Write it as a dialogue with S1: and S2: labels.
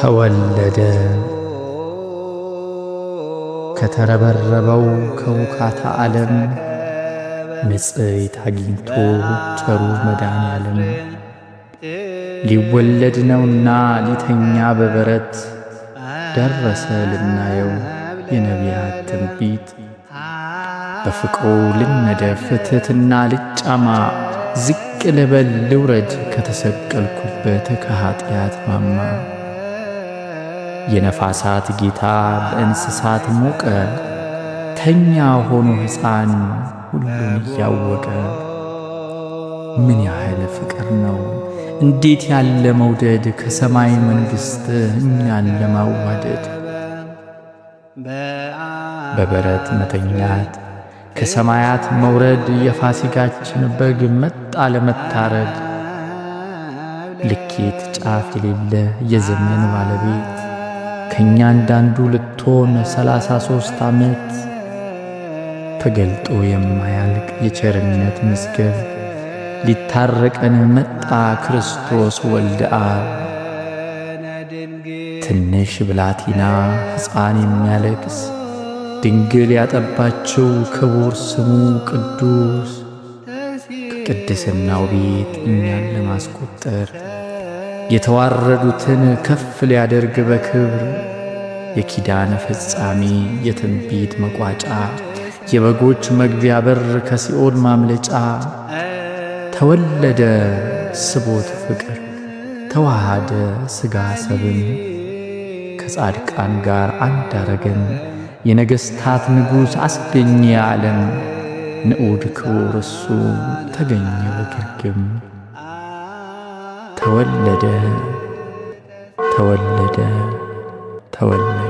S1: ተወለደ ከተረበረበው ከውካታ ዓለም ንጽሕት አግኝቶ ቸሩ መድኃኔዓለም ሊወለድ ነውና ሊተኛ በበረት ደረሰ ልናየው የነቢያት ትንቢት። በፍቅሩ ልነደፍ ትሕትና ልጫማ ዝቅ ልበል ልውረድ ከተሰቀልኩበት ከኀጢአት ማማ። የነፋሳት ጌታ በእንስሳት ሞቀ ተኛ ሆኖ ሕፃን ሁሉን እያወቀ። ምን ያህል ፍቅር ነው እንዴት ያለ መውደድ ከሰማይ መንግሥት እኛን ለማዋደድ። በበረት መተኛት ከሰማያት መውረድ የፋሲጋችን በግ መጣ ለመታረድ። ልኬት ጫፍ የሌለ የዘመን ባለቤት ከእኛ አንዳንዱ ልትሆን 33 ዓመት ተገልጦ የማያልቅ የቸርነት መዝገብ ሊታረቀን መጣ ክርስቶስ ወልደ አብ። ትንሽ ብላቴና ሕፃን የሚያለቅስ ድንግል ያጠባችው ክቡር ስሙ ቅዱስ ከቅድስናው ቤት እኛን ለማስቆጠር የተዋረዱትን ከፍ ሊያደርግ በክብር የኪዳን ፍጻሜ የትንቢት መቋጫ የበጎች መግቢያ በር ከሲኦል ማምለጫ ተወለደ ስቦት ፍቅር ተዋሃደ ሥጋ ሰብን ከጻድቃን ጋር አንድ አረገን። የነገሥታት ንጉሥ አስገኘ ዓለም ንዑድ ክቡር እሱ ተገኘ በግርግም። ተወለደ ተወለደ ተወለደ